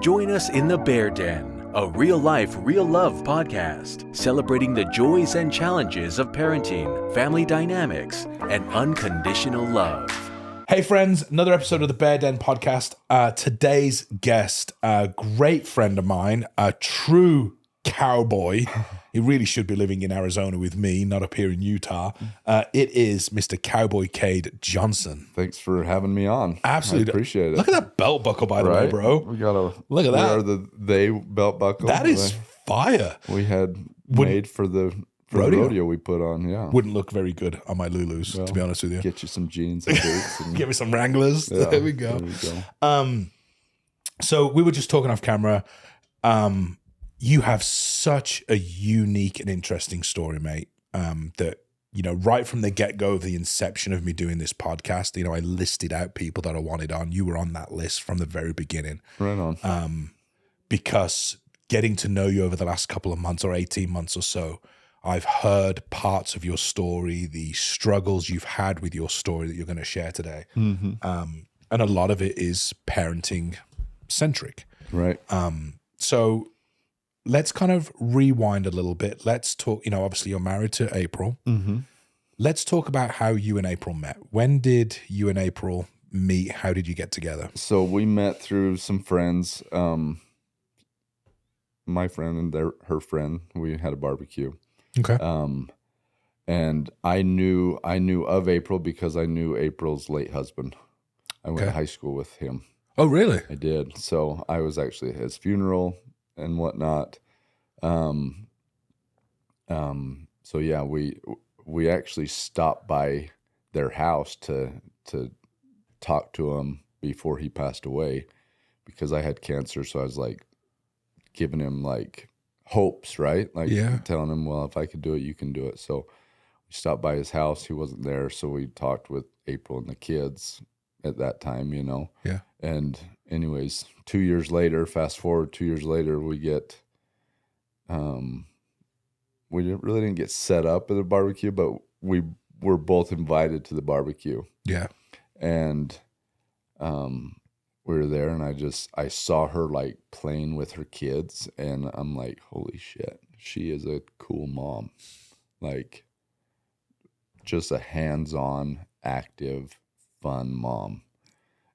Join us in the Bear Den, a real-life, real-love podcast celebrating the joys and challenges of parenting, family dynamics, and unconditional love. Hey friends, another episode of the Bear Den podcast. Today's guest, a great friend of mine, a true cowboy. He really should be living in Arizona with me, not up here in Utah. It is Mr. Cowboy Kade Johnson. Thanks for having me on. Absolutely. I appreciate it. Look at that belt buckle, by the way, bro. We got a look at that. We are the they belt buckle. That is fire. We had made for the rodeo we put on. Yeah, wouldn't look very good on my Lulus, to be honest with you. Get you some jeans and boots. And get me some Wranglers. Yeah, there we go. So we were just talking off camera. You have such a unique and interesting story, mate, that, you know, right from the get-go of the inception of me doing this podcast, you know, I listed out people that I wanted on. You were on that list from the very beginning. Right on. Because getting to know you over the last couple of months or 18 months or so, I've heard parts of your story, the struggles you've had with your story that you're going to share today. Mm-hmm. And a lot of it is parenting-centric. Right. So let's kind of rewind a little bit. Let's talk, you know, obviously you're married to April. Mm-hmm. Let's talk about how you and April met. When did you and April meet? How did you get together? So we met through some friends. My friend and her friend, we had a barbecue. Okay. And I knew of April because I knew April's late husband. I went to high school with him. Oh, really? I did. So I was actually at his funeral and whatnot. So yeah, we actually stopped by their house to talk to him before he passed away because I had cancer. So I was like giving him like hopes, right? Like telling him, well, if I could do it, you can do it. So we stopped by his house. He wasn't there. So we talked with April and the kids at that time, you know? Yeah. And anyways, 2 years later, fast forward 2 years later, we get, we really didn't get set up at a barbecue, but we were both invited to the barbecue. Yeah. And we were there, and I saw her like playing with her kids, and I'm like, holy shit, she is a cool mom. Like, just a hands-on, active, fun mom.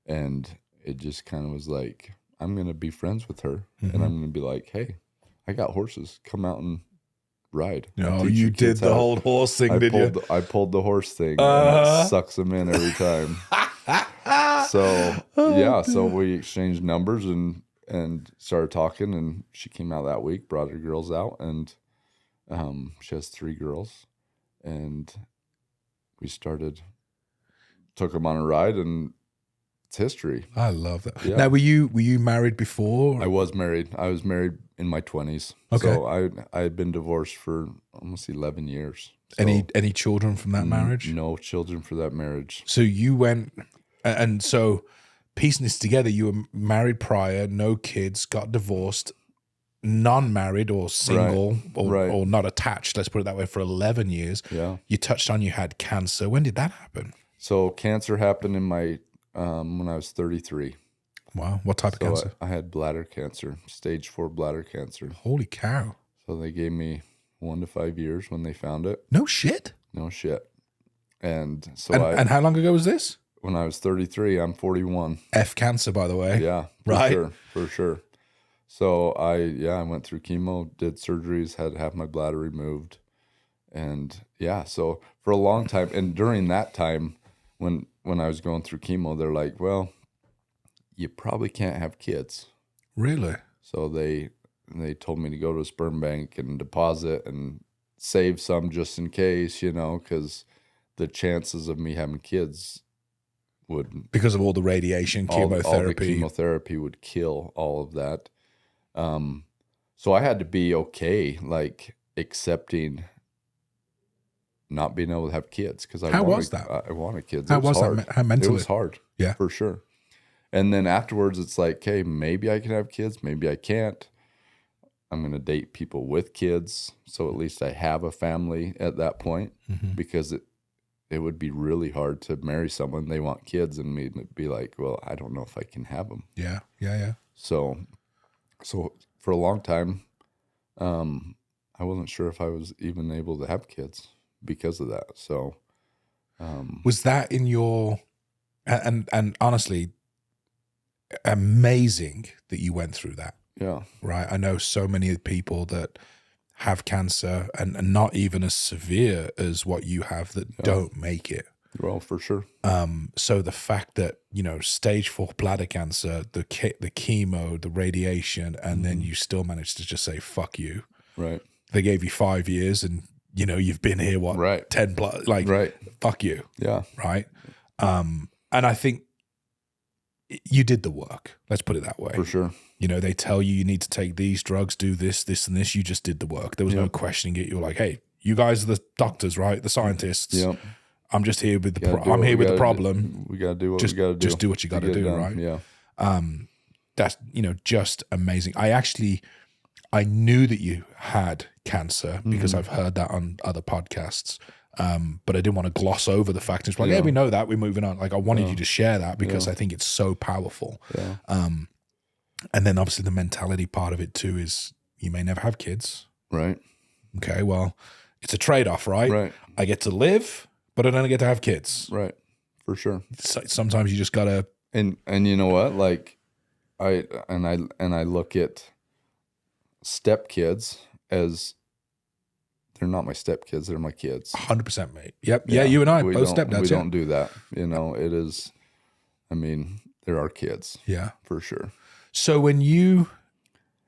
And it just kind of was like, I'm going to be friends with her. And I'm going to be like, hey, I got horses. Come out and ride. Oh, you did the whole horse thing, did you? I pulled the horse thing. And it sucks them in every time. So we exchanged numbers and started talking. And she came out that week, brought her girls out. And she has 3 girls. And we took them on a ride, and it's history. I love that. Yeah. Now, were you married before? I was married. I was married in my 20s. Okay. So I had been divorced for almost 11 years. So Any children from that marriage? No children for that marriage. So you went, and so piecing this together, you were married prior, no kids, got divorced, non-married or single or not attached, let's put it that way, for 11 years. Yeah. You touched on you had cancer. When did that happen? So cancer happened in my when I was 33. Wow. What type of cancer? I had bladder cancer, stage 4 bladder cancer. Holy cow. So they gave me 1 to 5 years when they found it. No shit. No shit. And so and how long ago was this? When I was 33, I'm 41. F cancer, by the way. Yeah, for sure. So I went through chemo, did surgeries, had to have my bladder removed. And yeah, so for a long time, and during that time, when I was going through chemo, they're like, well, you probably can't have kids. Really? So they told me to go to a sperm bank and deposit and save some just in case, you know, because the chances of me having kids would... Because of all the radiation, chemotherapy. All the chemotherapy would kill all of that. So I had to be okay, like, accepting not being able to have kids because I wanted kids. How was that? How mentally? It was hard. Yeah, for sure. And then afterwards, it's like, hey, maybe I can have kids, maybe I can't. I'm going to date people with kids, so at least I have a family at that point, because it would be really hard to marry someone, they want kids, and me be like, well, I don't know if I can have them. Yeah. So So for a long time, I wasn't sure if I was even able to have kids because of that. So Was that in your and honestly, amazing that you went through that, yeah, right? I know so many people that have cancer and not even as severe as what you have that don't make it. well, for sure. So the fact that, you know, stage 4 bladder cancer, the chemo, the radiation, and then you still managed to just say, fuck you. Right. They gave you 5 years and, you know, you've been here, what, Right. 10 plus, like, Right. fuck you. Yeah. Right. And I think you did the work. Let's put it that way. For sure. You know, they tell you need to take these drugs, do this, this, and this. You just did the work. There was no questioning it. You were like, hey, you guys are the doctors, right? The scientists. Yep. I'm just here with the I'm here with the problem. We got to do what Just, we got to do. just do what you got to do, right? Yeah. That's, you know, just amazing. I knew that you had cancer because I've heard that on other podcasts. But I didn't want to gloss over the fact. It's like, yeah, we know that. We're moving on. Like, I wanted you to share that because I think it's so powerful. Yeah. And then obviously the mentality part of it too is you may never have kids. Right. Okay, well, it's a trade-off, right? Right. I get to live, but I don't get to have kids. Right. For sure. Sometimes you just gotta. And you know what? Like, I look at stepkids as they're not my stepkids; they're my kids. 100%, mate. Yep. Yeah, you and I both stepdads. We don't do that. You know, it is. I mean, they're our kids. Yeah, for sure. So when you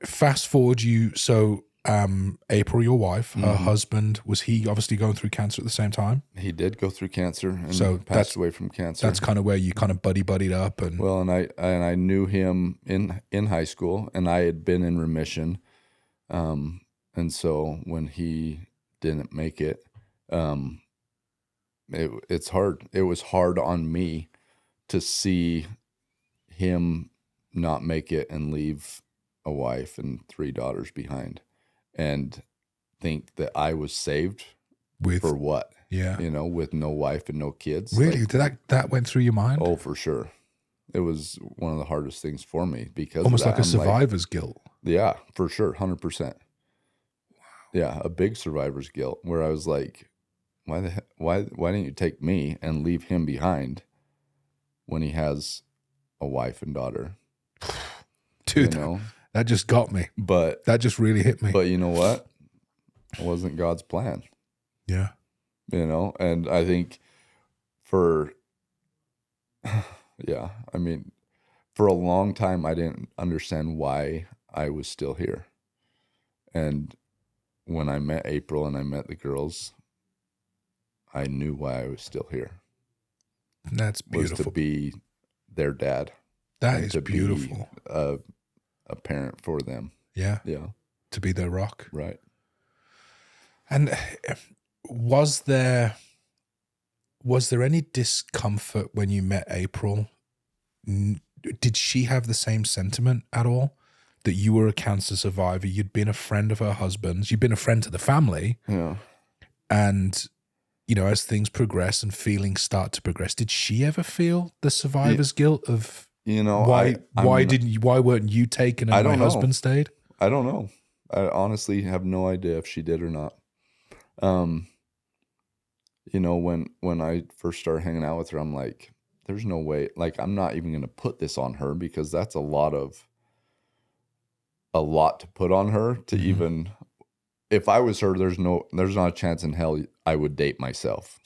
fast forward, April, your wife, her husband, was he obviously going through cancer at the same time? He did go through cancer and passed away from cancer. That's kind of where you kind of buddied up. And well, and I knew him in high school, and I had been in remission. And so when he didn't make it, it's hard. It was hard on me to see him not make it and leave a wife and 3 daughters behind and think that I was saved for what? Yeah. You know, with no wife and no kids. Really? Did that went through your mind? Oh, for sure. It was one of the hardest things for me because almost of that. Like a survivor's guilt. Yeah, for sure. 100%. Wow. Yeah. A big survivor's guilt where I was like, why didn't you take me and leave him behind when he has a wife and daughter? Dude, that just got me. But that just really hit me. But you know what? It wasn't God's plan. Yeah. You know, and I think I mean, for a long time, I didn't understand why I was still here. And when I met April and I met the girls, I knew why I was still here. That's beautiful. Was to be their dad. That is beautiful. Be a parent for them. Yeah. Yeah. To be their rock. Right. And was there any discomfort when you met April? Did she have the same sentiment at all? That you were a cancer survivor, you'd been a friend of her husband's, you'd been a friend to the family. Yeah. And, you know, as things progress and feelings start to progress, did she ever feel the survivor's guilt of, you know, why weren't you taken and my husband stayed? I don't know. I honestly have no idea if she did or not. You know, when I first started hanging out with her, I'm like, there's no way, like, I'm not even going to put this on her because that's a lot to put on her to even, if I was her, there's not a chance in hell I would date myself.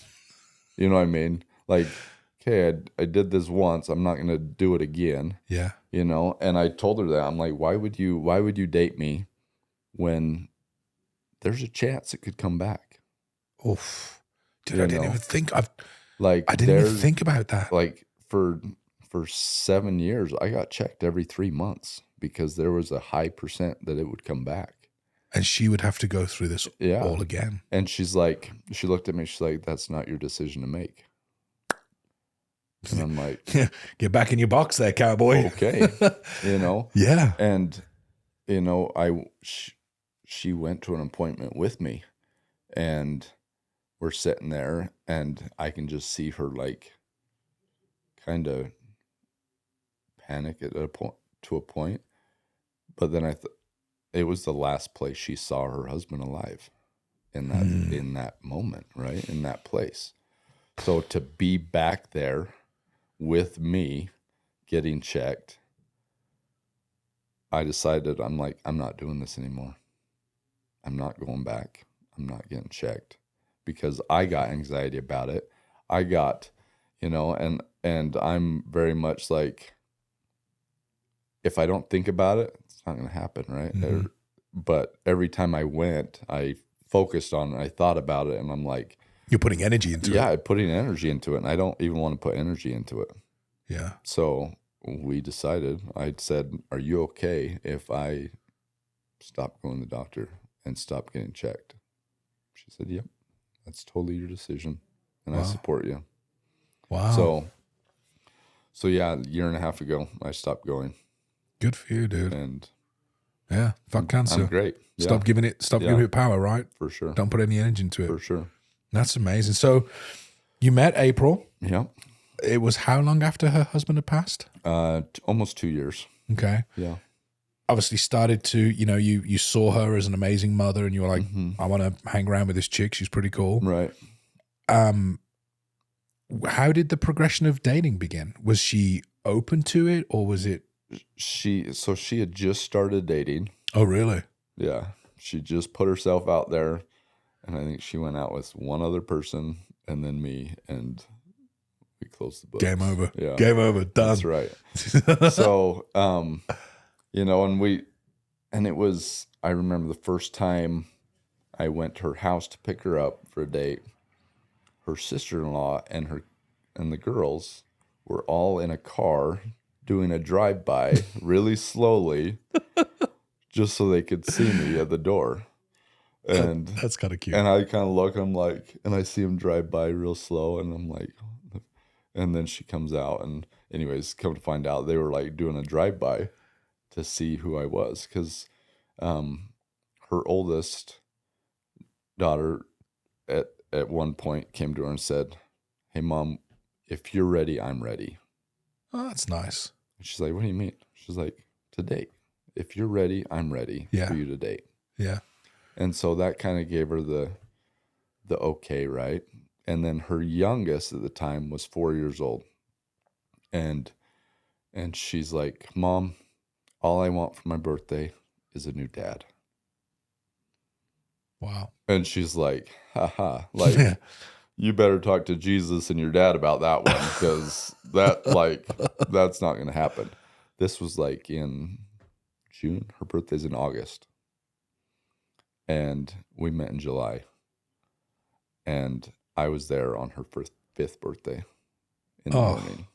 You know what I mean? Like, okay, I did this once. I'm not going to do it again. Yeah. You know? And I told her that. I'm like, why would you date me when there's a chance it could come back? Oof. Dude, I didn't even think I didn't even think about that. Like for 7 years, I got checked every 3 months because there was a high % that it would come back. And she would have to go through this all again. And she's like, she looked at me, she's like, that's not your decision to make. And I'm like, get back in your box there, cowboy. Okay. You know? Yeah. And, you know, she went to an appointment with me and we're sitting there and I can just see her like kind of panic to a point. But then it was the last place she saw her husband alive in that moment, right? In that place. So to be back there with me getting checked, I decided, I'm like, I'm not doing this anymore. I'm not going back. I'm not getting checked, because I got anxiety about it. I got, and I'm very much like, if I don't think about it, it's not going to happen, right? But every time I went, I focused on it. I thought about it, and I'm like, you're putting energy into it. Yeah, I'm putting energy into it, and I don't even want to put energy into it. Yeah. So we decided, I said, are you okay if I stop going to the doctor and stop getting checked? She said, yep, that's totally your decision, and I support you. Wow. So yeah, a year and a half ago, I stopped going. Good for you, dude. And yeah, fuck cancer. I'm great. Stop giving it power, right? For sure. Don't put any energy into it. For sure. That's amazing. So you met April. Yeah. It was how long after her husband had passed? Almost 2 years. Okay. Yeah. Obviously started to, you saw her as an amazing mother, and you were like, I want to hang around with this chick. She's pretty cool. Right. How did the progression of dating begin? Was she open to it, or was it? She had just started dating. Oh, really? Yeah. She just put herself out there, and I think she went out with one other person and then me, and we closed the book. Game over. Yeah. Game over. Done. That's right. So, and it was, I remember the first time I went to her house to pick her up for a date, her sister-in-law and the girls were all in a car doing a drive-by really slowly just so they could see me at the door. And that's kind of cute. And I kind of look, I'm like, and I see them drive by real slow, and I'm like, and then she comes out, and anyways, come to find out they were like doing a drive-by to see who I was, because her oldest daughter at one point came to her and said, hey, Mom, if you're ready, I'm ready. Oh, that's nice. And she's like, what do you mean? She's like, to date. If you're ready, I'm ready for you to date. Yeah. And so that kind of gave her the okay, right? And then her youngest at the time was 4 years old. And she's like, Mom, all I want for my birthday is a new dad. Wow. And she's like, haha, like, you better talk to Jesus and your dad about that one, because that's not going to happen. This was like in June. Her birthday's in August. And we met in July. And I was there on her fifth birthday in the morning.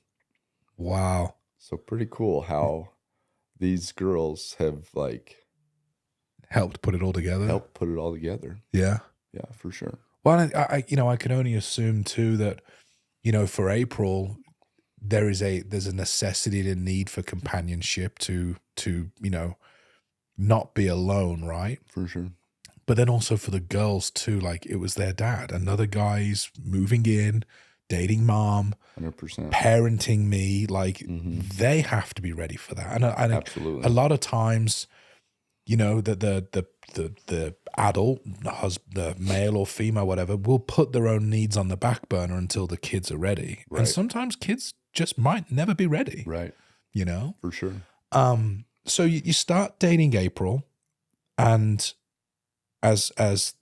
Wow. So pretty cool how these girls have helped put it all together. Yeah. Yeah, for sure. Well, I can only assume too that, for April, there's a necessity and a need for companionship to not be alone, right? For sure. But then also for the girls too, like it was their dad. Another guy's moving in, dating mom, 100%. parenting me. Like they have to be ready for that. And absolutely. A lot of times, the adult, the male or female, whatever, will put their own needs on the back burner until the kids are ready. Right. And sometimes kids just might never be ready. Right. For sure. So you start dating April, and as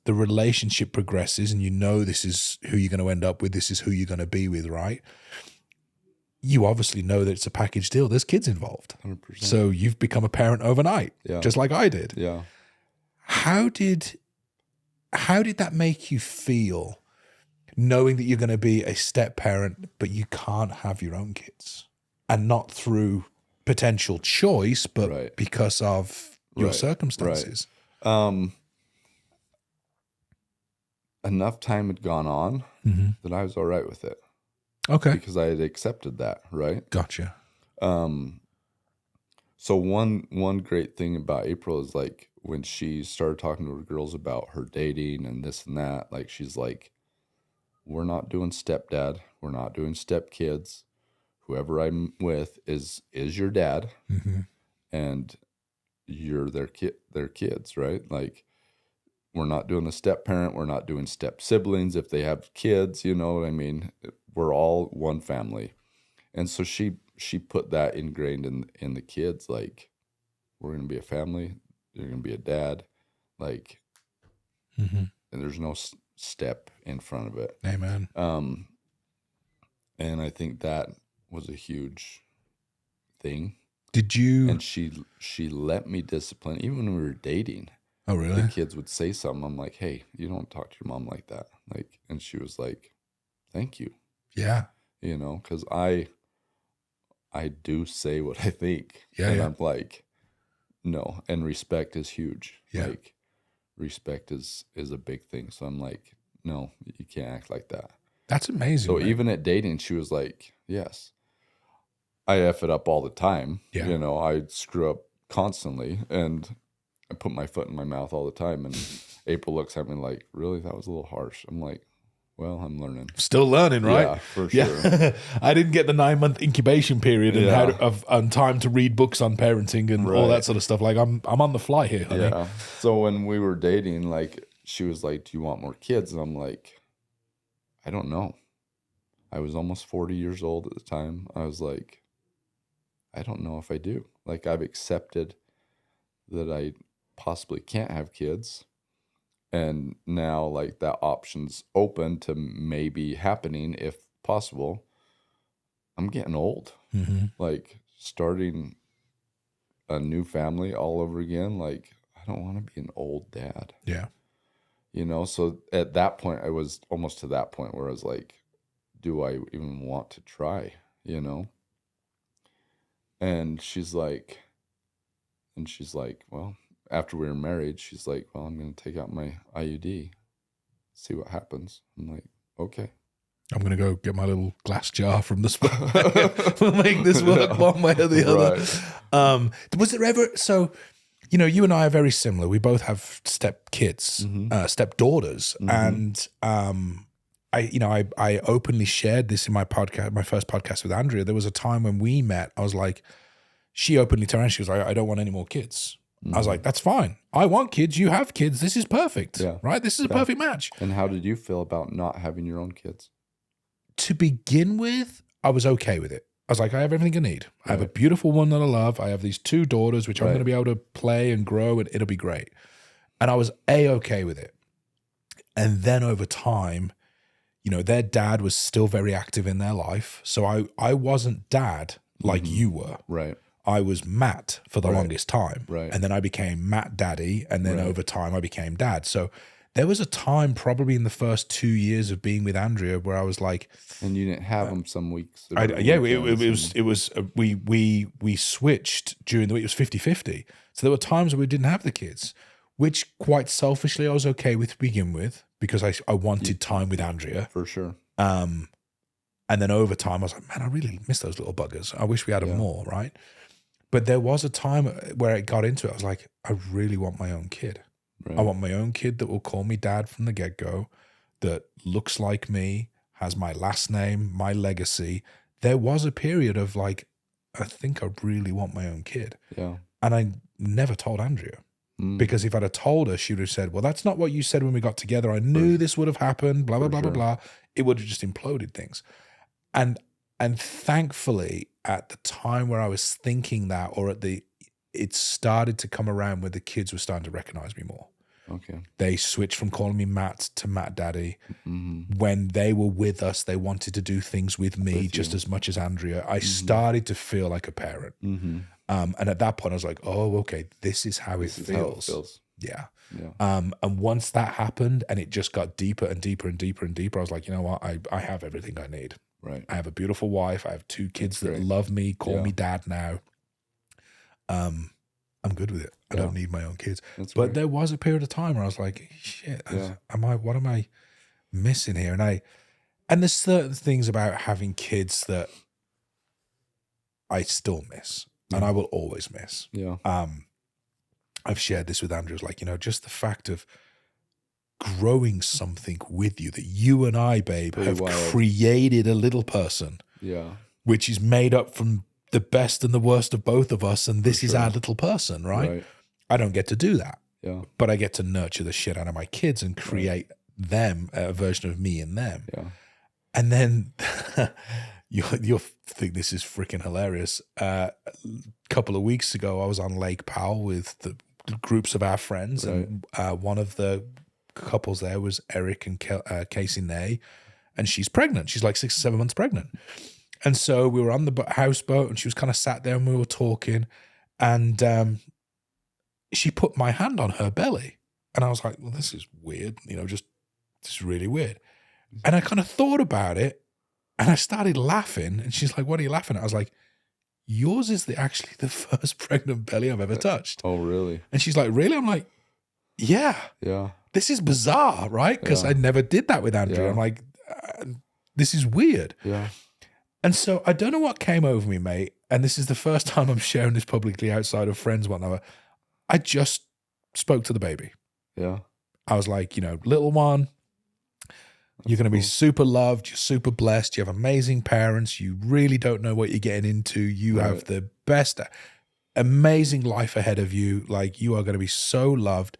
the relationship progresses, and this is who you're going to end up with, this is who you're going to be with, right? You obviously know that it's a package deal. There's kids involved. 100%. So you've become a parent overnight, just like I did. Yeah. How did that make you feel, knowing that you're going to be a step parent, but you can't have your own kids, and not through potential choice, but because of your circumstances? Right. Enough time had gone on that I was all right with it. Okay. Because I had accepted that, right? Gotcha. So one great thing about April is like when she started talking to her girls about her dating and this and that, like she's like, we're not doing stepdad, we're not doing stepkids. Whoever I'm with is your dad. And you're their kids, right? Like, we're not doing a step parent, we're not doing step siblings if they have kids, you know what I mean? We're all one family. And so she put that ingrained in the kids, like, we're going to be a family, you're going to be a dad, like, and there's no step in front of it. Amen. And I think that was a huge thing. Did you? And she let me discipline, even when we were dating. Oh, really? The kids would say something. I'm like, hey, you don't talk to your mom like that. Like, and she was like, thank you. Yeah. You know, because I do say what I think. Yeah. And I'm like, no. And respect is huge. Yeah. Like, respect is a big thing. So I'm like, no, you can't act like that. That's amazing. So man. even at dating, she was like, yes. I F it up all the time. Yeah. You know, I screw up constantly, and I put my foot in my mouth all the time. And April looks at me like, really? That was a little harsh. I'm like, well, I'm learning. Still learning, right? Yeah, for sure. I didn't get the 9-month incubation period and time to read books on parenting and all that sort of stuff. Like, I'm on the fly here, honey. Yeah. So when we were dating, like, she was like, do you want more kids? And I'm like, I don't know. I was almost 40 years old at the time. I was like, I don't know if I do. Like, I've accepted that I possibly can't have kids. And now, like, that option's open to maybe happening if possible. I'm getting old. Like, starting a new family all over again. Like, I don't want to be an old dad. Yeah. You know, so at that point, I was almost to that point where I was like, do I even want to try, you know? And she's like, well, after we were married, she's like, well, I'm going to take out my IUD, see what happens. I'm like, okay. I'm going to go get my little glass jar from the spa. We'll make this work one way or the other. Was there ever, so, you know, you and I are very similar. We both have step kids, step daughters. And I openly shared this in my podcast, my first podcast with Andrea. There was a time when we met, I was like, she openly turned around, she was like, I don't want any more kids. I was like, that's fine. I want kids. You have kids. This is perfect. Yeah. Right? This is a perfect match. And how did you feel about not having your own kids? To begin with, I was okay with it. I was like, I have everything I need. I have a beautiful one that I love. I have these 2 daughters, which I'm going to be able to play and grow, and it'll be great. And I was okay with it. And then over time, you know, their dad was still very active in their life. So I wasn't dad like you were. Right. I was Matt for the longest time. Right. And then I became Matt Daddy. And then over time I became Dad. So there was a time probably in the first 2 years of being with Andrea where I was like, and you didn't have them some weeks. We switched during the week. It was 50-50. So there were times where we didn't have the kids, which quite selfishly I was okay with to begin with because I wanted time with Andrea. For sure. And then over time I was like, man, I really miss those little buggers. I wish we had them more, right? But there was a time where it got into it. I was like, I really want my own kid. Right. I want my own kid that will call me dad from the get-go, that looks like me, has my last name, my legacy. There was a period of like, I think I really want my own kid. Yeah. And I never told Andrea. Because if I'd have told her, she would have said, well, that's not what you said when we got together. I knew this would have happened, blah, blah, blah, blah, blah. It would have just imploded things. And thankfully, at the time where I was thinking that, or it started to come around where the kids were starting to recognize me more. Okay. They switched from calling me Matt to Matt Daddy. When they were with us, they wanted to do things with me just as much as Andrea. I started to feel like a parent. And at that point, I was like, oh, okay, this is how it feels. Yeah. And once that happened and it just got deeper and deeper and deeper and deeper, I was like, you know what? I have everything I need. Right. I have a beautiful wife. I have 2 kids that love me, call me dad now. I'm good with it. I don't need my own kids. But there was a period of time where I was like, shit, what am I missing here? And there's certain things about having kids that I still miss and I will always miss. Yeah. I've shared this with Andrew, like, you know, just the fact of growing something with you that you and I, babe, have created a little person. Yeah. Which is made up from the best and the worst of both of us. And this is our little person, right? I don't get to do that. Yeah. But I get to nurture the shit out of my kids and create them, a version of me in them. Yeah. And then you'll think this is freaking hilarious. A couple of weeks ago, I was on Lake Powell with the groups of our friends, and one of the couples there was Eric and Casey Ney, and she's pregnant. She's like 6 or 7 months pregnant. And so we were on the houseboat, and she was kind of sat there, and we were talking, and she put my hand on her belly. And I was like, well, this is weird, this is really weird. And I kind of thought about it, and I started laughing, and she's like, what are you laughing at? I was like, yours is actually the first pregnant belly I've ever touched. Oh, really? And she's like, really? I'm like, yeah. Yeah. This is bizarre, right? Because I never did that with Andrew. Yeah. I'm like, this is weird. Yeah. And so I don't know what came over me, mate. And this is the first time I'm sharing this publicly outside of friends, whatnot. I just spoke to the baby. Yeah. I was like, little one, you're going to be super loved. You're super blessed. You have amazing parents. You really don't know what you're getting into. You have the best, amazing life ahead of you. Like, you are going to be so loved,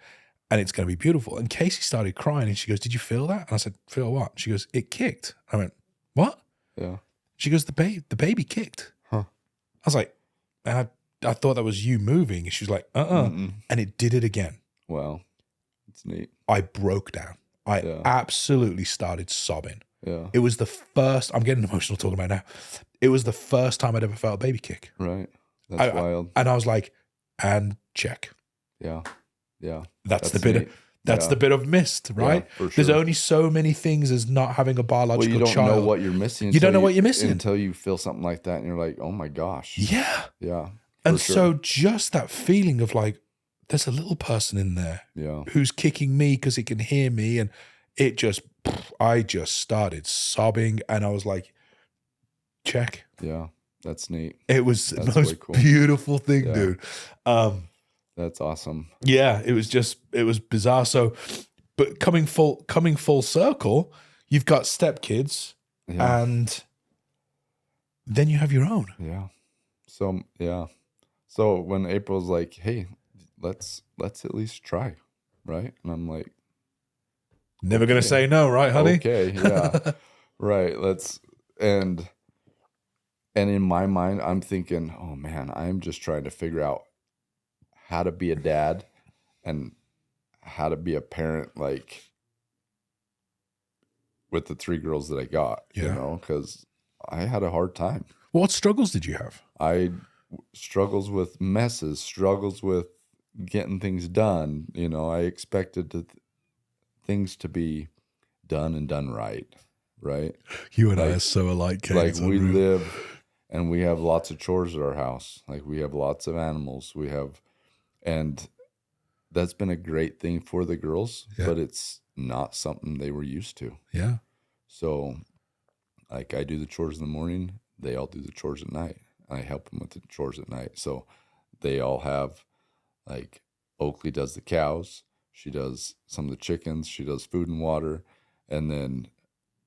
and it's going to be beautiful. And Casey started crying, and she goes, did you feel that? And I said, feel what? She goes, it kicked. I went, what? Yeah. She goes, the baby kicked. Huh. I was like, I thought that was you moving. And she was like, And it did it again. Wow. It's neat. I broke down. I absolutely started sobbing. Yeah. It was the first, I'm getting emotional talking about it now. It was the first time I'd ever felt a baby kick. Right. That's wild. And I was like, and check. Yeah. Yeah. That's the bit neat. The bit of missed, right? Yeah, for sure. There's only so many things as not having a biological child. You don't know what you're missing. You don't know what you're missing. Until you feel something like that, and you're like, oh my gosh. Yeah. Yeah. And so just that feeling of like, there's a little person in there who's kicking me because he can hear me. And I just started sobbing, and I was like, check. Yeah. That's neat. It was the most beautiful thing, dude. That's awesome. Yeah, it was bizarre. So, but coming full circle, you've got stepkids, and then you have your own. Yeah. So when April's like, "Hey, let's at least try," right? And I'm like, never gonna say no, right, honey? Okay, yeah, right. And in my mind, I'm thinking, oh man, I'm just trying to figure out how to be a dad and how to be a parent, like with the 3 girls that I got, because I had a hard time. What struggles did you have? Struggles with messes, struggles with getting things done. I expected things to be done and done right. You and I are so alike, Kades. Like we live and we have lots of chores at our house. Like we have lots of animals. And that's been a great thing for the girls, but it's not something they were used to. Yeah. So like I do the chores in the morning, they all do the chores at night. I help them with the chores at night. So they all have, like, Oakley does the cows. She does some of the chickens. She does food and water. And then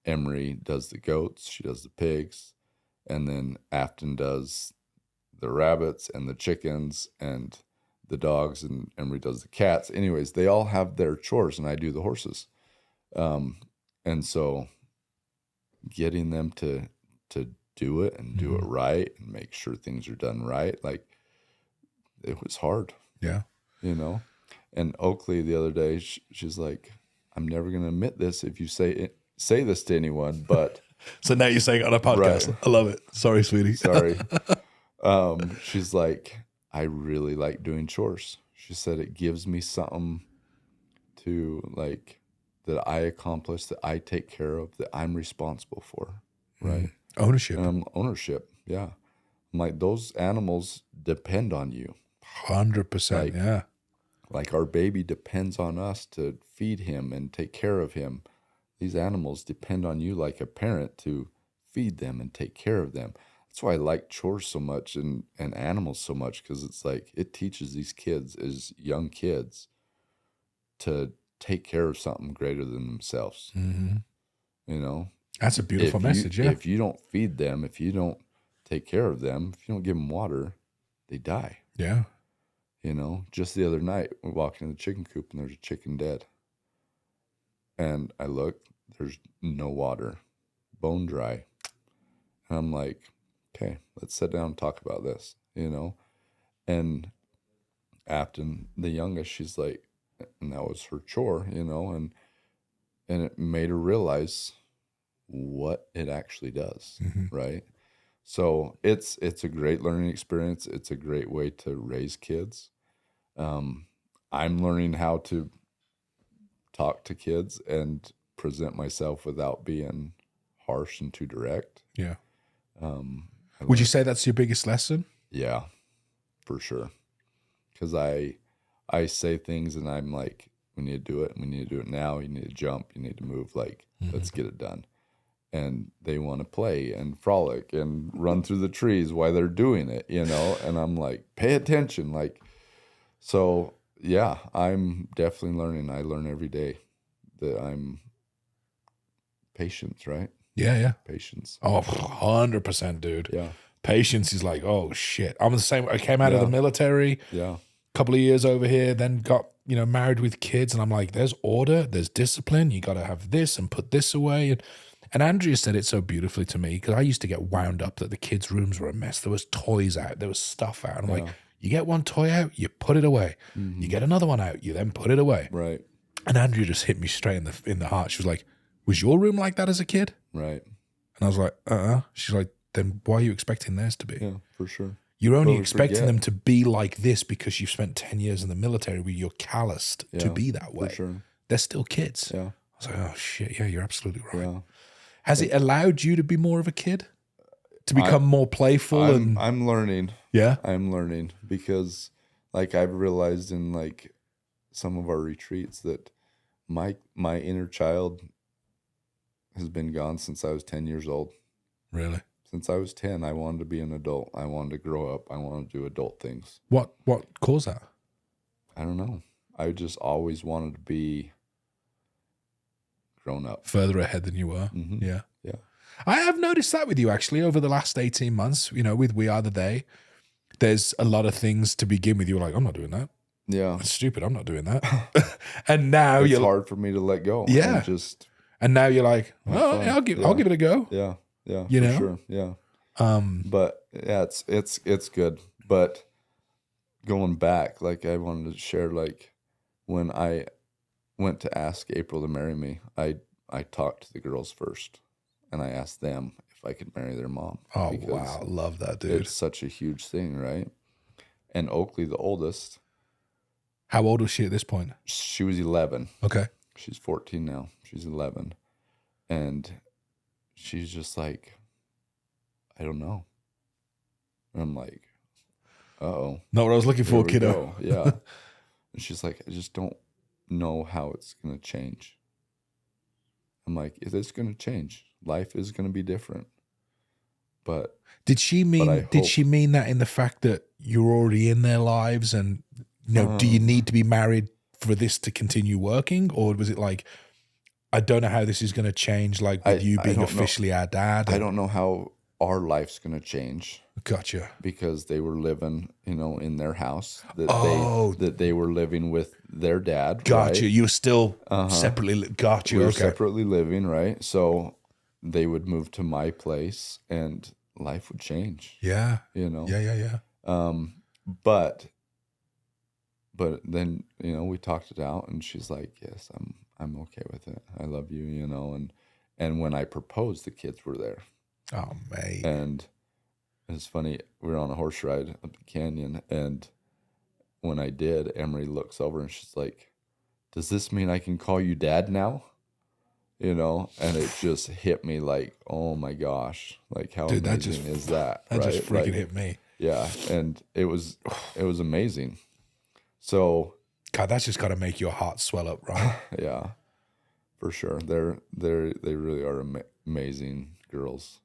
Emery does the goats. She does the pigs. And then Afton does the rabbits and the chickens and the dogs. And Emery does the cats. Anyways, they all have their chores, and I do the horses. And so getting them to do it and do it right and make sure things are done right, like, it was hard. Yeah. And Oakley the other day, she's like, I'm never going to admit this if you say this to anyone, but so now you're saying it on a podcast. Right. I love it. Sorry, sweetie. Sorry. She's like, I really like doing chores. She said it gives me something to, like, that I accomplish, that I take care of, that I'm responsible for. Right. Ownership. Ownership. Yeah. I'm like, those animals depend on you. 100%. Yeah. Like our baby depends on us to feed him and take care of him. These animals depend on you like a parent to feed them and take care of them. That's why I like chores so much and animals so much, because it's like it teaches these kids as young kids to take care of something greater than themselves. Mm-hmm. That's a beautiful message, yeah. If you don't feed them, if you don't take care of them, if you don't give them water, they die. Yeah. You know, just the other night, we walked in the chicken coop and there's a chicken dead. And I look, there's no water, bone dry. And I'm like, okay, let's sit down and talk about this, you know? And Afton, the youngest, she's like, and that was her chore, you know, and it made her realize what it actually does, right? So it's a great learning experience. It's a great way to raise kids. I'm learning how to talk to kids and present myself without being harsh and too direct. Yeah. I Would you say that's your biggest lesson? Yeah, for sure. Because I say things and I'm like, we need to do it. We need to do it now. You need to jump. You need to move. Like, let's get it done. And they want to play and frolic and run through the trees while they're doing it, you know? And I'm like, pay attention. Like, so yeah, I'm definitely learning. I learn every day that I'm patience, right? Yeah. Patience. Oh, 100%, dude. Yeah. Patience is like, oh shit. I'm the same. I came out of the military, Yeah. couple of years over here, then got, married with kids. And I'm like, there's order, there's discipline. You got to have this and put this away. And Andrea said it so beautifully to me, because I used to get wound up that the kids' rooms were a mess. There was toys out, there was stuff out. I'm like, you get one toy out, you put it away. You get another one out, you then put it away. Right. And Andrea just hit me straight in the heart. She was like, was your room like that as a kid? Right. And I was like, She's like, then why are you expecting theirs to be? Yeah, for sure. You're only expecting them to be like this because you've spent 10 years in the military where you're calloused to be that way. For sure. They're still kids. Yeah. I was like, oh shit, yeah, you're absolutely right. Yeah. Has it allowed you to be more of a kid? To become more playful? I'm learning. Yeah? I'm learning because like I've realized in like some of our retreats that my inner child has been gone since I was 10 years old. Really? Since I was 10, I wanted to be an adult. I wanted to grow up. I wanted to do adult things. What caused that? I don't know. I just always wanted to be grown up. Further ahead than you were? Mm-hmm. Yeah. Yeah. I have noticed that with you actually over the last 18 months, with We Are The Day. There's a lot of things to begin with. You were like, I'm not doing that. Yeah. That's stupid. I'm not doing that. And now it's hard for me to let go. Yeah. And now you're like, oh, yeah, I'll give it a go. Yeah. Yeah. For sure. Yeah. But yeah, it's good. But going back, like I wanted to share, like when I went to ask April to marry me, I talked to the girls first and I asked them if I could marry their mom. Oh, wow. Love that, dude. It's such a huge thing, right? And Oakley, the oldest. How old was she at this point? She was 11. Okay. She's 14 now. She's 11. And she's just like, I don't know. And I'm like, uh-oh. Not what I was looking for, kiddo. Yeah. And she's like, I just don't know how it's going to change. I'm like, it's going to change. Life is going to be different. But did she mean that in the fact that you're already in their lives and do you need to be married for this to continue working? Or was it like, I don't know how this is going to change, like with you being officially our dad? I don't know how our life's going to change. Gotcha. Because they were living, in their house that they were living with their dad. Gotcha. Right? You were still separately. Gotcha. We were separately living, right? So they would move to my place and life would change. Yeah. Yeah. But then, we talked it out and she's like, yes, I'm okay with it. I love you, and when I proposed, the kids were there. Oh, mate. And it's funny, we were on a horse ride up the canyon, and when I did, Emery looks over and she's like, does this mean I can call you dad now? And it just hit me like, oh my gosh, like how amazing is that? That right? just freaking hit me. Yeah, and it was amazing. So God, that's just got to make your heart swell up, right? Yeah, for sure. They really are amazing girls.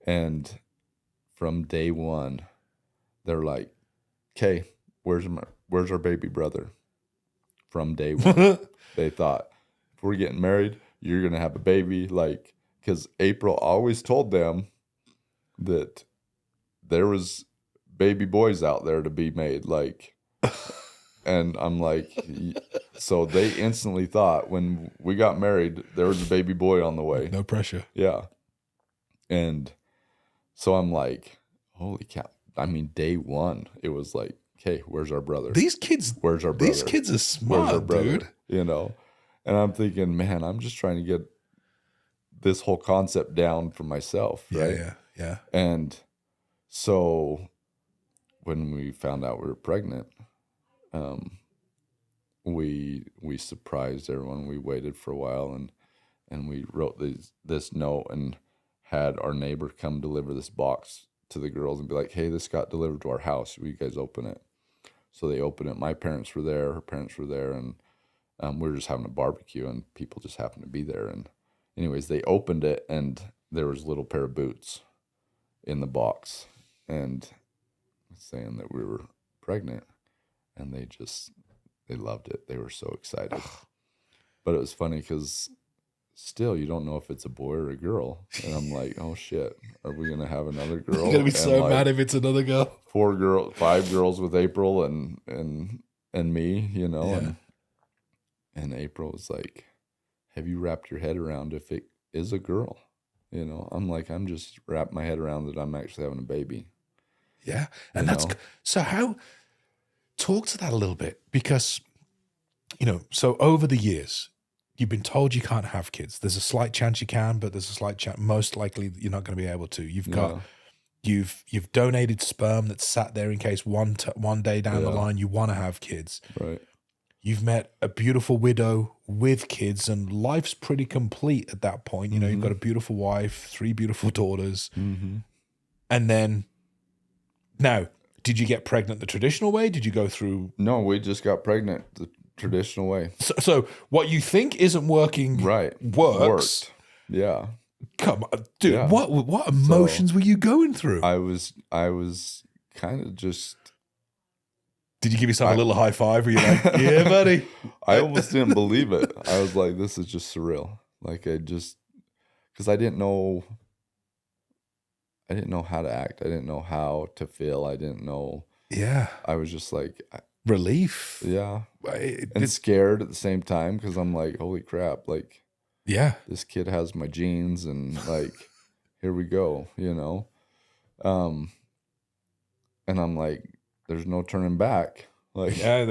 And from day one, they're like, "Okay, where's our baby brother?" From day one, they thought, if we're getting married, you're gonna have a baby. Like, because April always told them that there was baby boys out there to be made. Like, And I'm like, so they instantly thought when we got married, there was a baby boy on the way. No pressure. Yeah. And so I'm like, holy cow. I mean, day one, it was like, okay, where's our brother? These kids, Where's our brother? These kids are Where's our smart, brother? dude. You know? And I'm thinking, man, I'm just trying to get this whole concept down for myself, right? Yeah. And so when we found out we were pregnant, we surprised everyone. We waited for a while and we wrote this note and had our neighbor come deliver this box to the girls and be like, hey, this got delivered to our house. Will you guys open it? So they opened it. My parents were there. Her parents were there. And we were just having a barbecue and people just happened to be there. And anyways, they opened it and there was a little pair of boots in the box and saying that we were pregnant. And they loved it. They were so excited. But it was funny because still, you don't know if it's a boy or a girl. And I'm like, oh shit, are we gonna have another girl? You're gonna be so mad if it's another girl. 5 girls with April and me, you know. Yeah. And April was like, have you wrapped your head around if it is a girl? You know, I'm like, I'm just wrapped my head around that I'm actually having a baby. Yeah. And You that's know? so how talk to that a little bit because so over the years you've been told you can't have kids. There's a slight chance you can, but there's a slight chance most likely you're not going to be able to. You've donated sperm that's sat there in case one day down the line you want to have kids. Right. You've met a beautiful widow with kids and life's pretty complete at that point. You know, you've got a beautiful wife, 3 beautiful daughters. Mm-hmm. And then now, did you get pregnant the traditional way? Did you go through? No, we just got pregnant the traditional way. So what you think isn't working works. Worked. Yeah. Come on, dude. Yeah. What emotions were you going through? I was kind of just. Did you give yourself a little high five? Were you like, yeah, buddy? I almost didn't believe it. I was like, this is just surreal. Like because I didn't know how to act. I didn't know how to feel. I didn't know. Yeah. I was just like. Relief. Yeah. And scared at the same time because I'm like, holy crap. Like, yeah, this kid has my genes and like, here we go, you know? And I'm like, there's no turning back. Like, yeah,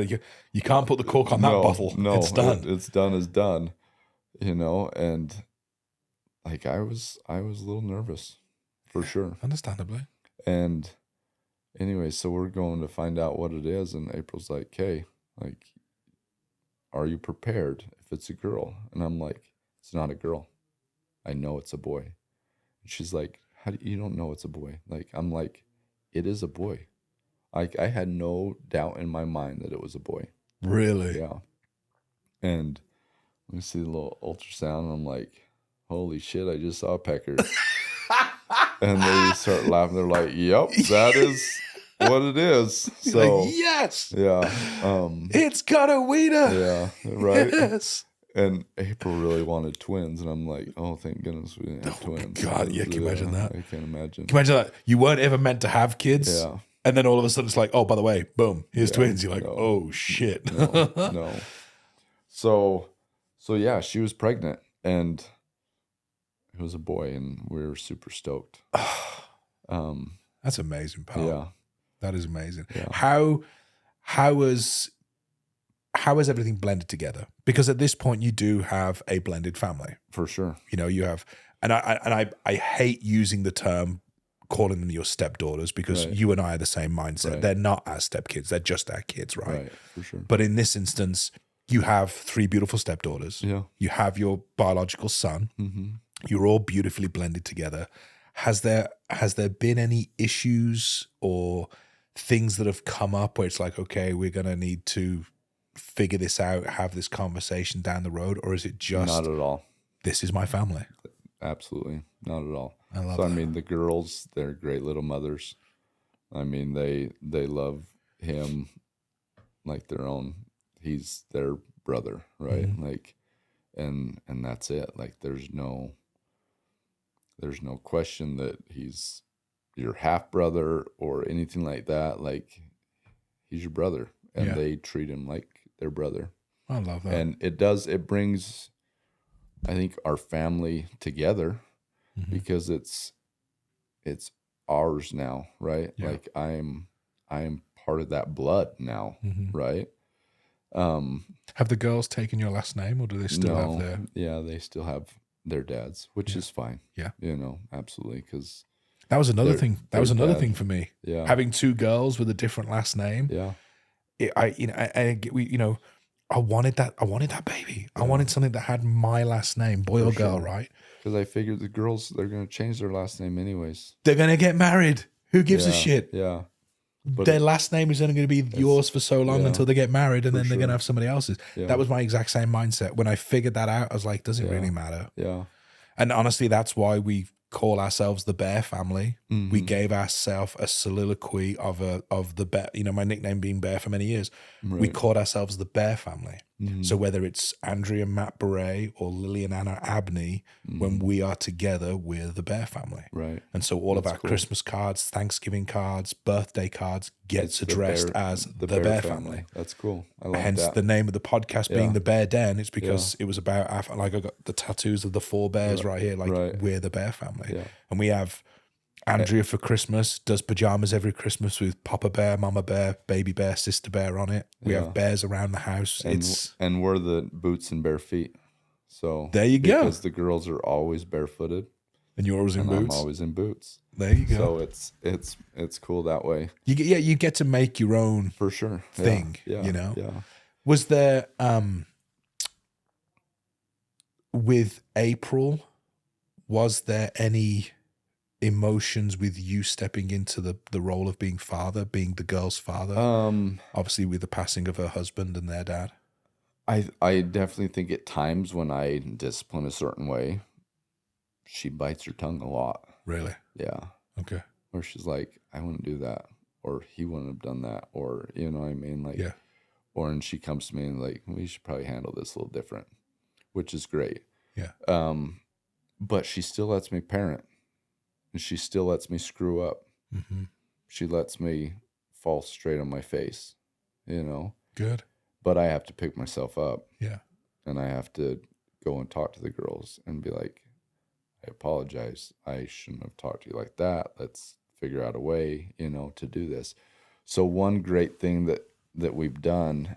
you can't put the cork on that bottle. No, it's done. It's done is done, you know? And like, I was a little nervous for sure. Understandably. And anyway, so we're going to find out what it is. And April's like, hey, like, are you prepared if it's a girl? And I'm like, it's not a girl. I know it's a boy. And she's like, you don't know it's a boy? Like, I'm like, it is a boy. Like, I had no doubt in my mind that it was a boy. Really? Yeah. And we see the little ultrasound, and I'm like, holy shit, I just saw a pecker. And they start laughing. They're like, yep, that is what it is. So, like, yes. Yeah. It's got a wiener. Yeah, right. Yes. And April really wanted twins, and I'm like, oh, thank goodness we didn't have twins. God, yeah, can you imagine that? I can't imagine. Can you imagine that? You weren't ever meant to have kids. Yeah. And then all of a sudden it's like, oh, by the way, boom, here's twins. You're like, oh, shit. No. So yeah, she was pregnant, and it was a boy, and we were super stoked. That's amazing, pal. Yeah. That is amazing. Yeah. How was everything blended together? Because at this point you do have a blended family. For sure. You know, you have, and I hate using the term calling them your stepdaughters because you and I are the same mindset. Right. They're not our stepkids. They're just our kids, right? Right, for sure. But in this instance, you have 3 beautiful stepdaughters. Yeah. You have your biological son. Mm-hmm. You're all beautifully blended together. Has there been any issues or things that have come up where it's like, okay, we're going to need to figure this out, have this conversation down the road? Or is it just... Not at all. This is my family? Absolutely. Not at all. I love that. I mean, the girls, they're great little mothers. I mean, they love him like their own. He's their brother, right? Mm-hmm. Like, and that's it. Like, there's no question that he's your half brother or anything like that. Like, he's your brother, and they treat him like their brother. I love that. And it brings, I think, our family together because it's ours now, right? Yeah. Like I am part of that blood now, right? Have the girls taken your last name, or do they still have their? Yeah, they still have their dads, which is fine. Yeah, absolutely, because that was another thing. That was another dad. thing for me. Yeah, having two girls with a different last name. Yeah, I wanted that. I wanted that baby. I wanted something that had my last name, boy or girl, right? Because I figured the girls, they're going to change their last name anyways. They're gonna get married. Who gives a shit? Yeah. But their last name is only going to be yours for so long until they get married, and then they're going to have somebody else's. Yeah. That was my exact same mindset. When I figured that out, I was like, does it really matter? Yeah. And honestly, that's why we call ourselves the Bear Family. We gave ourselves a soliloquy of the Bear, my nickname being Bear for many years. Right. We called ourselves the Bear Family. So whether it's Andrea Matt Beret or Lily and Anna Abney, when we are together, we're the Bear Family. Right. And so all of our Christmas cards, Thanksgiving cards, birthday cards gets addressed as the Bear Family. That's cool. I like Hence that. the name of the podcast being the Bear Den. It's because it was about, I got the tattoos of the 4 bears right here. Like we're the Bear Family. Yeah. And we have Andrea for Christmas does pajamas every Christmas with Papa Bear, Mama Bear, Baby Bear, Sister Bear on it. We have bears around the house. And we're the boots and bare feet. So there you go. Because the girls are always barefooted. And you're always in boots. I'm always in boots. There you go. So it's cool that way. You get to make your own for sure thing. Yeah. Yeah. Was there with April, was there any emotions with you stepping into the role of being father, being the girl's father? Obviously with the passing of her husband and their dad. I definitely think at times when I discipline a certain way, she bites her tongue a lot. Really? Yeah. Okay. Or she's like, I wouldn't do that, or he wouldn't have done that, or you know what I mean? Like, yeah. Or and she comes to me and like, we should probably handle this a little different, which is great. Yeah. But she still lets me parent. And she still lets me screw up. She lets me fall straight on my face, Good. But I have to pick myself up. Yeah. And I have to go and talk to the girls and be like, I apologize. I shouldn't have talked to you like that. Let's figure out a way, to do this. So one great thing that we've done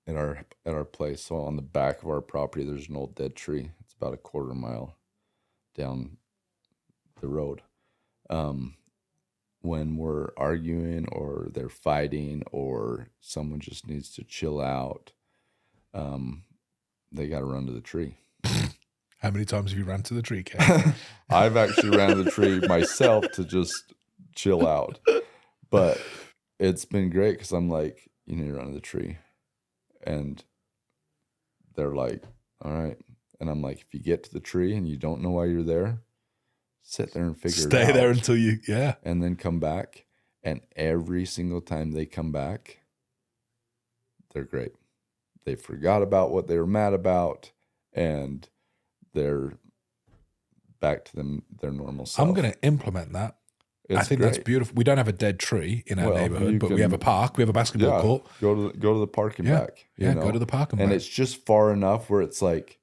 at our place, so on the back of our property, there's an old dead tree. It's about a quarter mile down the road. When we're arguing or they're fighting or someone just needs to chill out, they got to run to the tree. How many times have you ran to the tree, Kate? I've actually ran to the tree myself to just chill out, but it's been great because I'm like, you need to run to the tree, and they're like, all right. And I'm like, if you get to the tree and you don't know why you're there, sit there and figure it out. Stay there until you, and then come back. And every single time they come back, they're great. They forgot about what they were mad about, and they're back to their normal self. I'm going to implement that. I think great. that's beautiful. We don't have a dead tree in our neighborhood, but we have a park. We have a basketball court. Go to the park and back. Go to the park and back. And it's just far enough where it's like,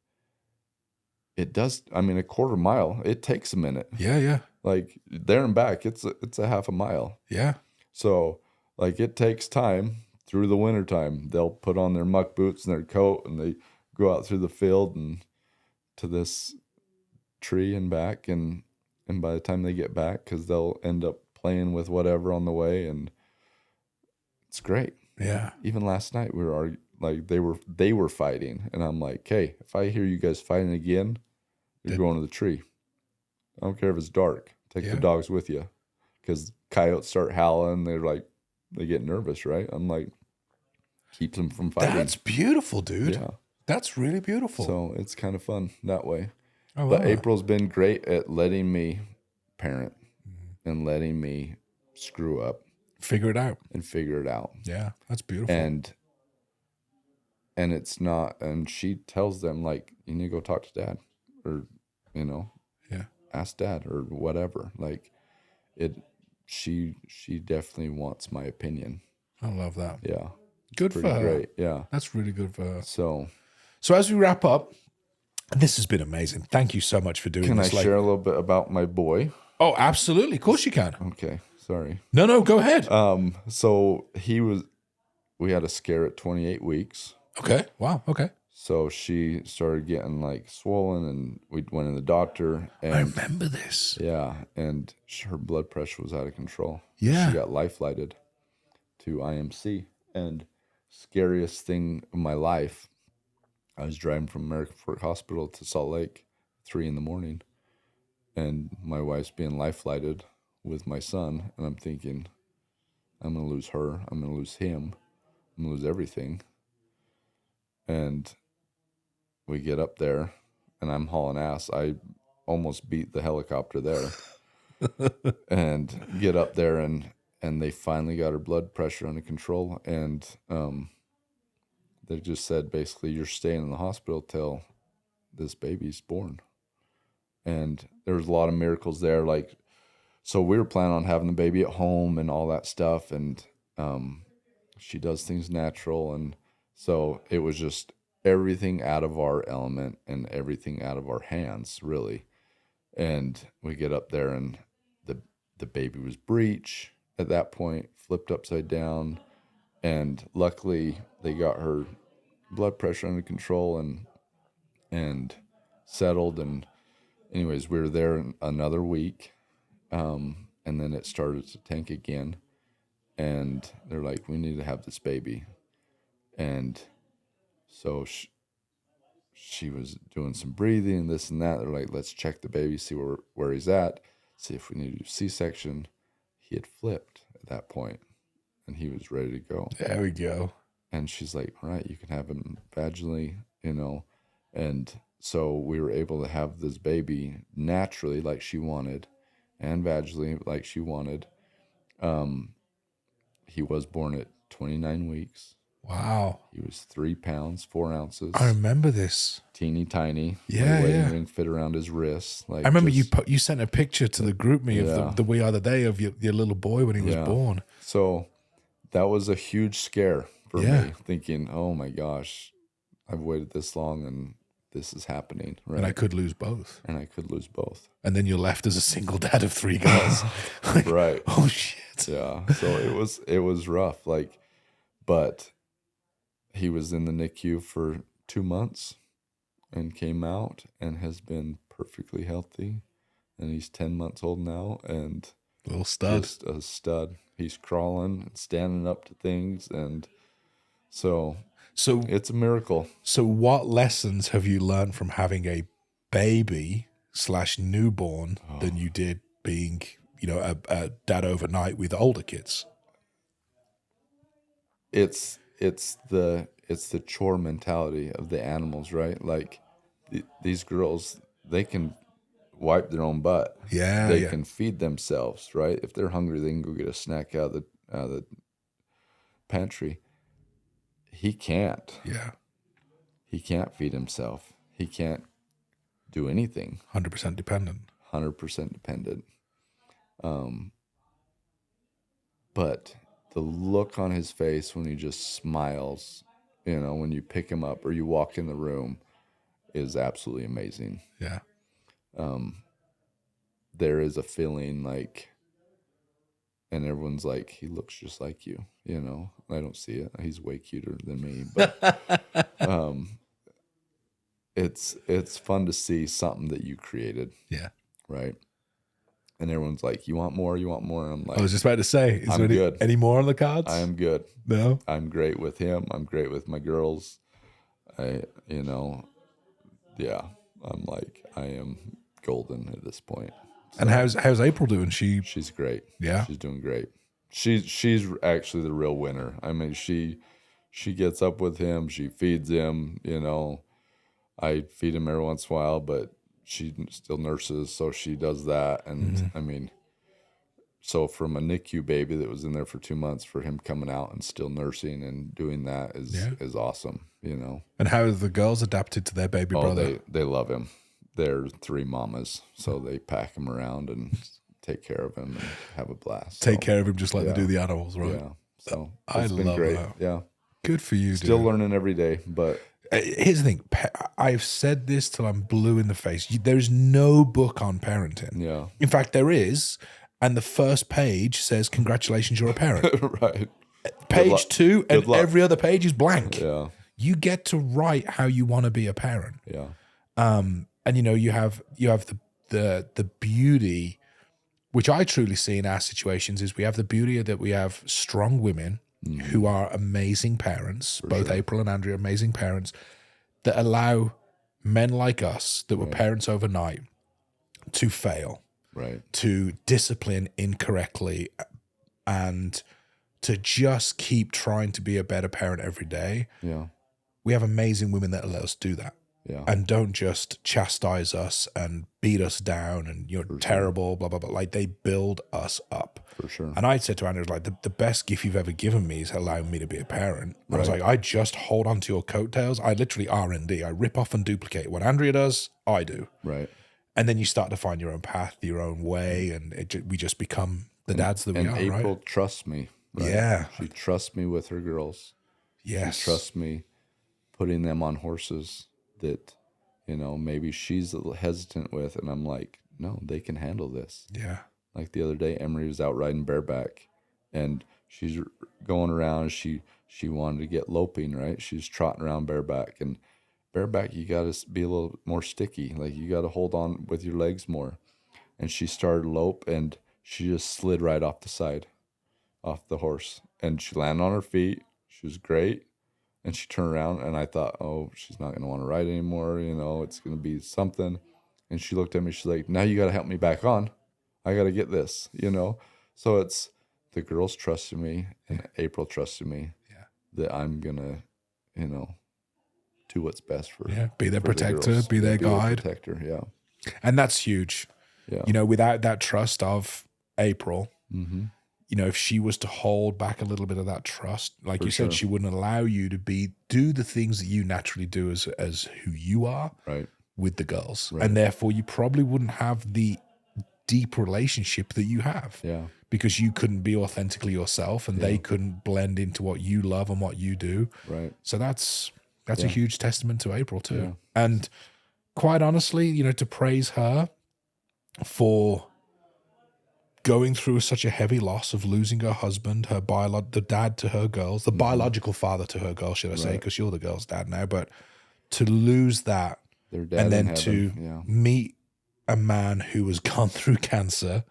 it does. I mean, a quarter mile, it takes a minute. Yeah. Like there and back, it's a half a mile. Yeah. So like it takes time through the wintertime. They'll put on their muck boots and their coat and they go out through the field and to this tree and back. And by the time they get back, because they'll end up playing with whatever on the way, and it's great. Yeah. Even last night we were like they were fighting, and I'm like, hey, if I hear you guys fighting again, you're going to the tree. I don't care if it's dark. Take the dogs with you, because coyotes start howling. They get nervous, right? I'm like, keeps them from fighting. That's beautiful, dude. Yeah, that's really beautiful. So it's kind of fun that way. Oh, but April's been great at letting me parent and letting me screw up, figure it out. Yeah, that's beautiful. And it's not, and she tells them like, you need to go talk to dad, or ask dad or whatever. Like she definitely wants my opinion. I love that. Yeah. Good for Pretty her. great. Yeah. That's really good for her. So So as we wrap up, this has been amazing. Thank you so much for doing can I this. share a little bit about my boy? Oh, absolutely. Of course you can. Okay. Sorry. No, go ahead. So we had a scare at 28 weeks. Okay. Wow. Okay. So she started getting like swollen, and we went in the doctor. And I remember this. yeah, and her blood pressure was out of control. Yeah. She got life flighted to IMC. And scariest thing of my life, I was driving from American Fork Hospital to Salt Lake, 3 a.m, and my wife's being life flighted with my son, and I'm thinking, I'm gonna lose her, I'm gonna lose him, I'm gonna lose everything. And we get up there, and I'm hauling ass. I almost beat the helicopter there. And get up there, and they finally got her blood pressure under control. And they just said, basically, you're staying in the hospital till this baby's born. And there was a lot of miracles there. Like, so we were planning on having the baby at home and all that stuff. And she does things natural. And so it was just everything out of our element and everything out of our hands, really. And we get up there, and the baby was breech at that point, flipped upside down. And luckily they got her blood pressure under control and settled. And anyways, we were there another week. And then it started to tank again. And they're like, we need to have this baby. And so she was doing some breathing and this and that. They're like, let's check the baby, see where he's at, see if we need to do C-section. He had flipped at that point, and he was ready to go. There we go. And she's like, all right, you can have him vaginally, And so we were able to have this baby naturally like she wanted, and vaginally like she wanted. He was born at 29 weeks. Wow. He was 3 pounds, 4 ounces. I remember this. Teeny tiny. Yeah, My wedding yeah. ring fit around his wrist. Like, I remember just, you sent a picture to the group me Yeah. of the We Are the Day of your little boy when he was Yeah. born. So that was a huge scare for Yeah. me, thinking, oh my gosh, I've waited this long and this is happening. Right. And I could lose both. And I could lose both. And then you're left as a single dad of 3 girls. Like, Right. oh shit. Yeah. So it was rough. Like, but he was in the NICU for 2 months and came out and has been perfectly healthy. And he's 10 months old now, and Little stud. just a stud. He's crawling and standing up to things, and so it's a miracle. So what lessons have you learned from having a baby / newborn than you did being, a dad overnight with older kids? It's the chore mentality of the animals, right? Like these girls, they can wipe their own butt. Yeah, They yeah. can feed themselves, right? If they're hungry, they can go get a snack out of the pantry. He can't. Yeah. He can't feed himself. He can't do anything. 100% dependent. 100% dependent. But the look on his face when he just smiles, when you pick him up or you walk in the room, is absolutely amazing. Yeah. There is a feeling like, and everyone's like, he looks just like you, I don't see it. He's way cuter than me, but it's fun to see something that you created. Yeah. Right. And everyone's like, you want more? And I'm like, I was just about to say, is I'm there good. any more on the cards? I am good. No? I'm great with him. I'm great with my girls. Yeah, I'm like, I am golden at this point. So, And how's April doing? she's great. Yeah? She's doing great. She's actually the real winner. I mean, she gets up with him. She feeds him, I feed him every once in a while, but she still nurses, so she does that. And I mean, so from a NICU baby that was in there for 2 months, for him coming out and still nursing and doing that is awesome, And how have the girls adapted to their baby brother? They love him. They're 3 mamas, so they pack him around and take care of him and have a blast. Take care of him just like they yeah. do the animals, right? Yeah. So I it's been love great. that. Yeah. Good for you, Still dude. learning every day, but Here's the thing. I've said this till I'm blue in the face. There's no book on parenting. yeah. In fact, there is. And the first page says, congratulations, you're a parent. Right. Page 2 and luck. every other page is blank. Yeah. You get to write how you want to be a parent. Yeah. And you have the beauty, which I truly see in our situations, is we have the beauty that we have strong women who are amazing parents, both April and Andrea, amazing parents, that allow men like us that were parents overnight to fail, Right. to discipline incorrectly, and to just keep trying to be a better parent every day. Yeah. We have amazing women that let us do that. Yeah. And don't just chastise us and beat us down and you're terrible, blah, blah, blah. Like, they build us up. For sure. And I said to Andrew, like, the best gift you've ever given me is allowing me to be a parent. And I was like, I just hold on to your coattails. I literally R&D. I rip off and duplicate. What Andrea does, I do. Right. And then you start to find your own path, your own way, and we just become the dads that we are, April right? trusts me. Right? Yeah. She trusts me with her girls. Yes. She trusts me putting them on horses that, maybe she's a little hesitant with. And I'm like, no, they can handle this. Yeah. Like the other day, Emery was out riding bareback and she's going around. She wanted to get loping, right? She's trotting around bareback. And bareback, you got to be a little more sticky. Like, you got to hold on with your legs more. And she started to lope and she just slid right off the side, off the horse. And she landed on her feet. She was great. And she turned around and I thought, oh, she's not going to want to ride anymore. It's going to be something. And she looked at me. She's like, now you got to help me back on. I got to get this, So it's the girls trusted me and April trusted me that I'm going to, do what's best for be their for the protector, girls. be their guide. Protector, yeah. And that's huge. Yeah. Without that trust of April, Mm-hmm. if she was to hold back a little bit of that trust, like For you said, sure. she wouldn't allow you to do the things that you naturally do as who you are Right. with the girls. Right. And therefore you probably wouldn't have the deep relationship that you have. Yeah. Because you couldn't be authentically yourself and they couldn't blend into what you love and what you do. Right. So that's a huge testament to April too. Yeah. And quite honestly, to praise her for going through such a heavy loss of losing her husband, the dad to her girls, the biological father to her girls, should I say, because you're the girl's dad now, but to lose that Their dad and then in to heaven. meet a man who has gone through cancer,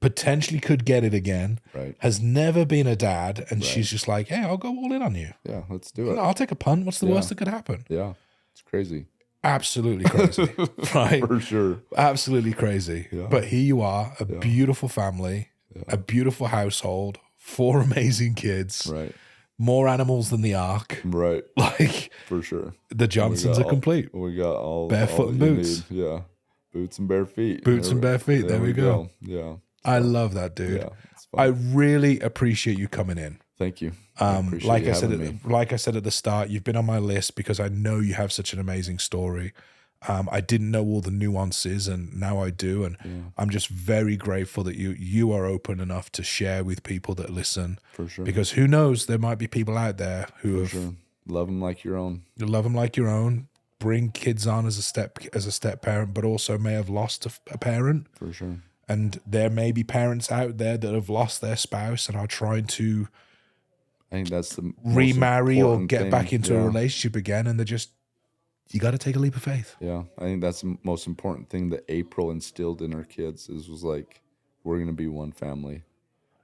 potentially could get it again, Right. has never been a dad, and she's just like, hey, I'll go all in on you. Yeah. Let's do it. I'll take a punt. What's the worst that could happen? Yeah. It's crazy. Absolutely crazy. Right? For sure. Absolutely crazy. Yeah. But here you are, a beautiful family, a beautiful household, 4 amazing kids, Right. more animals than the ark. Right. Like, For sure. the Johnsons are complete. We got all Barefoot all and that you boots. need. Yeah. Boots and bare feet. Boots and bare feet. There we go. Yeah. I love that, dude. Yeah. It's fun. I really appreciate you coming in. Thank you. Appreciate Like you I said, having me. like I said at the start, you've been on my list because I know you have such an amazing story. I didn't know all the nuances, and now I do, and I'm just very grateful that you are open enough to share with people that listen. For sure. Because who knows, there might be people out there who For sure. Love them like your own. love them like your own, bring kids on as a step parent, but also may have lost a parent. For sure. And there may be parents out there that have lost their spouse and are trying to I think that's the most remarry or important get thing. back into a Yeah. relationship again, and you got to take a leap of faith. Yeah, I think that's the most important thing that April instilled in her kids was like, we're going to be one family.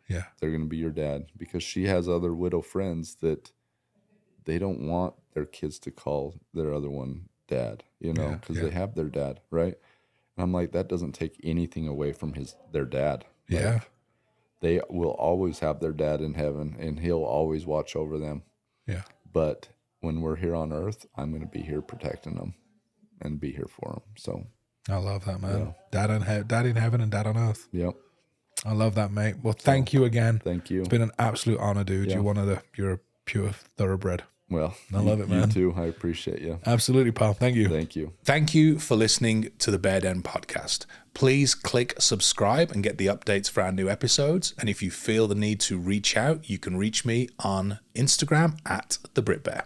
Yeah. They're going to be your dad, because she has other widow friends that they don't want their kids to call their other one dad, because they have their dad, right? And I'm like, that doesn't take anything away from their dad. Like, Yeah. they will always have their dad in heaven, and he'll always watch over them. Yeah. But when we're here on earth, I'm going to be here protecting them and be here for them. So, I love that, man. Dad in heaven and dad on earth. yep. I love that, mate. Well, thank you again. Thank you. It's been an absolute honor, dude. Yeah. You're a pure thoroughbred. Well, I love it, man. You too. I appreciate you. Absolutely, pal. Thank you. Thank you. Thank you for listening to the Bear Den podcast. Please click subscribe and get the updates for our new episodes. And if you feel the need to reach out, you can reach me on Instagram @TheBritBear.